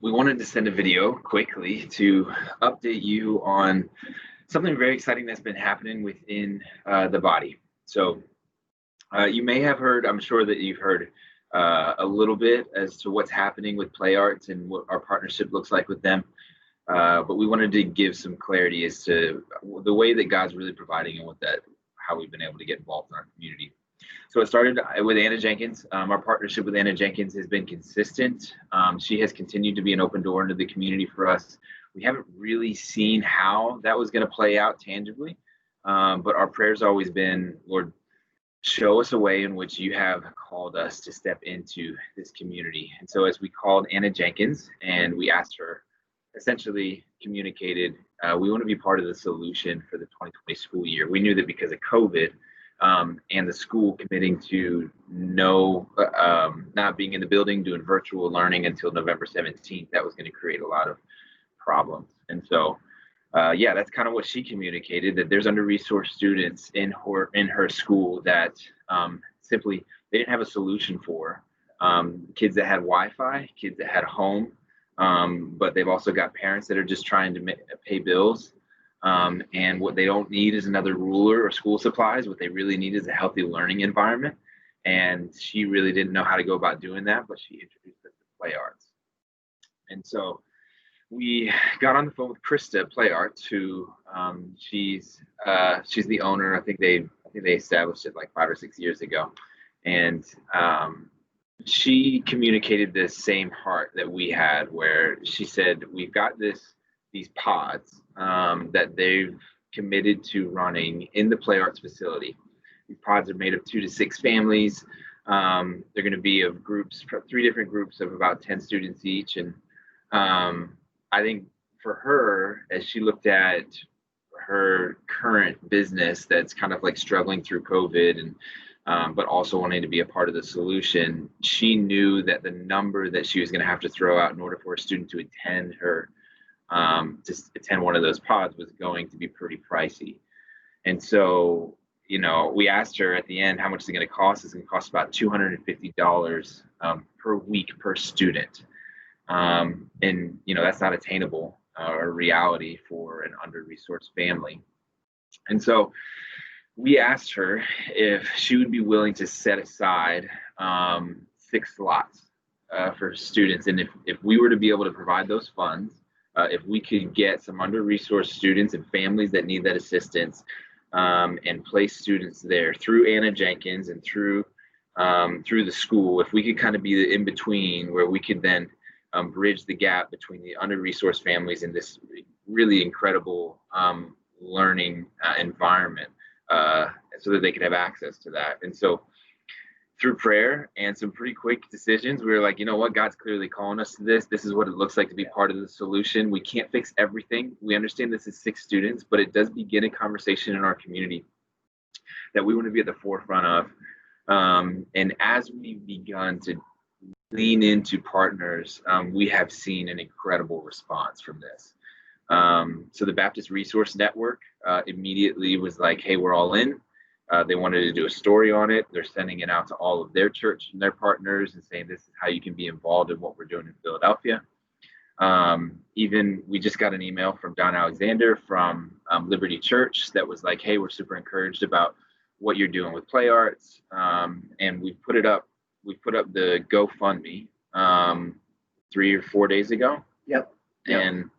We wanted to send a video quickly to update you on something very exciting that's been happening within the body. So you may have heard, I'm sure that you've heard a little bit as to what's happening with Play Arts and what our partnership looks like with them. But we wanted to give some clarity as to the way that God's really providing and how we've been able to get involved in our community. So it started with Anna Jenkins. Our partnership with Anna Jenkins has been consistent. She has continued to be an open door into the community for us. We haven't really seen how that was going to play out tangibly, but our prayer's always been, Lord, show us a way in which you have called us to step into this community. And so as we called Anna Jenkins and we asked her, essentially communicated, we want to be part of the solution for the 2020 school year. We knew that because of COVID, and the school committing to not being in the building, doing virtual learning until November 17th, that was going to create a lot of problems. And so, that's kind of what she communicated, that there's under-resourced students in her school that simply they didn't have a solution for. Kids that had Wi-Fi, kids that had home, but they've also got parents that are just trying to pay bills. And what they don't need is another ruler or school supplies. What they really need is a healthy learning environment. And she really didn't know how to go about doing that, but she introduced us to Play Arts. And so we got on the phone with Krista at Play Arts, who she's the owner. I think they established it like 5 or 6 years ago. And she communicated this same heart that we had, where she said, we've got these pods that they've committed to running in the Play Arts facility. These pods are made of 2 to 6 families. They're going to be of groups, 3 different groups of about 10 students each. And I think for her, as she looked at her current business that's kind of like struggling through COVID and but also wanting to be a part of the solution, she knew that the number that she was going to have to throw out in order for a student to attend one of those pods was going to be pretty pricey. And so, we asked her at the end, how much is it going to cost? It's going to cost about $250 per week per student. And, that's not attainable or reality for an under-resourced family. And so we asked her if she would be willing to set aside 6 slots for students. And if we were to be able to provide those funds, if we could get some under-resourced students and families that need that assistance and place students there through Anna Jenkins and through the school, if we could kind of be the in-between where we could then bridge the gap between the under-resourced families and this really incredible learning environment so that they could have access to that. And so through prayer and some pretty quick decisions, we were like, you know what, God's clearly calling us to this. This is what it looks like to be part of the solution. We can't fix everything. We understand this is 6 students, but it does begin a conversation in our community that we want to be at the forefront of. And as we've begun to lean into partners, we have seen an incredible response from this. So the Baptist Resource Network immediately was like, hey, we're all in. They wanted to do a story on it. They're sending it out to all of their church and their partners and saying this is how you can be involved in what we're doing in Philadelphia. Even we just got an email from Don Alexander from Liberty Church that was like, hey, we're super encouraged about what you're doing with Play Arts. And we put up the GoFundMe 3 or 4 days ago. Yep. And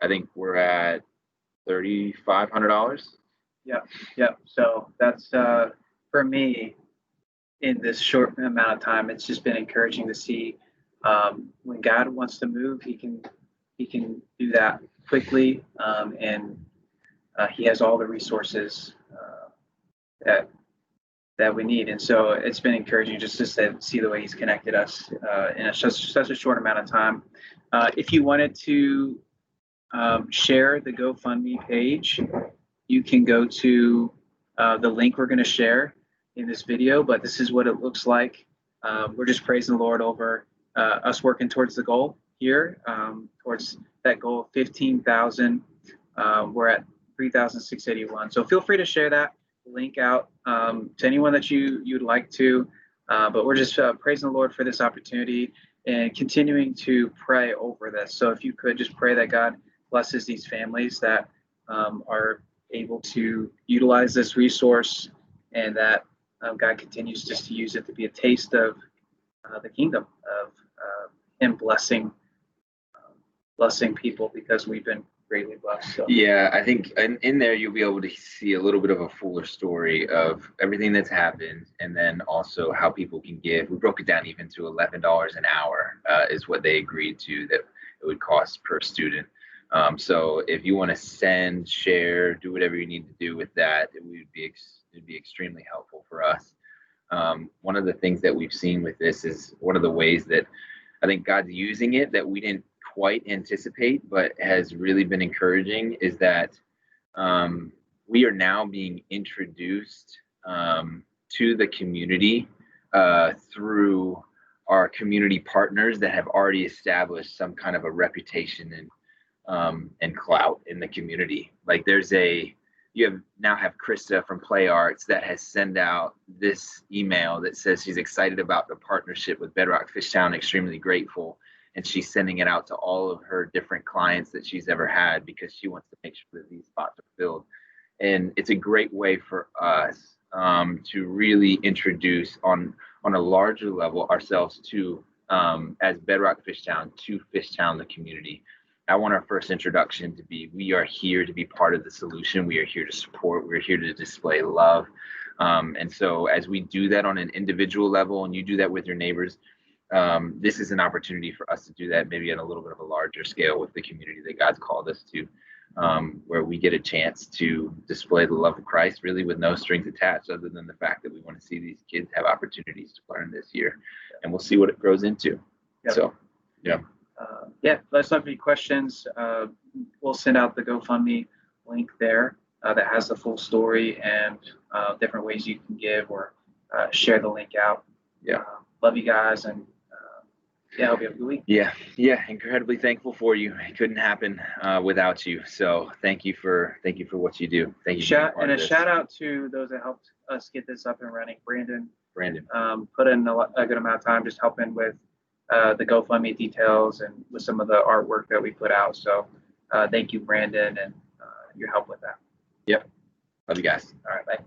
I think we're at $3,500. Yep. So that's for me in this short amount of time. It's just been encouraging to see when God wants to move, He can do that quickly, and He has all the resources that we need. And so it's been encouraging just to see the way He's connected us in such a short amount of time. If you wanted to share the GoFundMe page, you can go to the link we're going to share in this video, but this is what it looks like. We're just praising the Lord over us working towards the goal here, towards that goal of 15,000. We're at 3,681. So feel free to share that link out to anyone that you'd like to. But we're just praising the Lord for this opportunity and continuing to pray over this. So if you could just pray that God blesses these families that are able to utilize this resource, and that God continues just to use it to be a taste of the kingdom of Him blessing people, because we've been greatly blessed. So. Yeah, I think in there you'll be able to see a little bit of a fuller story of everything that's happened, and then also how people can give. We broke it down even to $11 an hour is what they agreed to that it would cost per student. So if you want to send, share, do whatever you need to do with that, it'd be extremely helpful for us. One of the things that we've seen with this is one of the ways that I think God's using it that we didn't quite anticipate, but has really been encouraging, is that we are now being introduced to the community through our community partners that have already established some kind of a reputation and clout in the community. Like you now have Krista from Play Arts that has sent out this email that says she's excited about the partnership with Bedrock Fishtown, extremely grateful. And she's sending it out to all of her different clients that she's ever had, because she wants to make sure that these spots are filled. And it's a great way for us to really introduce on a larger level ourselves to, as Bedrock Fishtown, to Fishtown, the community. I want our first introduction to be, we are here to be part of the solution. We are here to support. We're here to display love. And so as we do that on an individual level, and you do that with your neighbors, this is an opportunity for us to do that maybe on a little bit of a larger scale with the community that God's called us to, where we get a chance to display the love of Christ really with no strings attached, other than the fact that we want to see these kids have opportunities to learn this year, and we'll see what it grows into. Yep. So, yeah. Let us know if any questions. We'll send out the GoFundMe link there that has the full story and different ways you can give or share the link out. Yeah. Love you guys, and hope you have a good week. Yeah, incredibly thankful for you. It couldn't happen without you. So thank you for what you do. Thank you. And a shout out to those that helped us get this up and running. Brandon put in a good amount of time just helping with the GoFundMe details and with some of the artwork that we put out. So thank you, Brandon, and your help with that. Yep. Love you guys. All right, bye.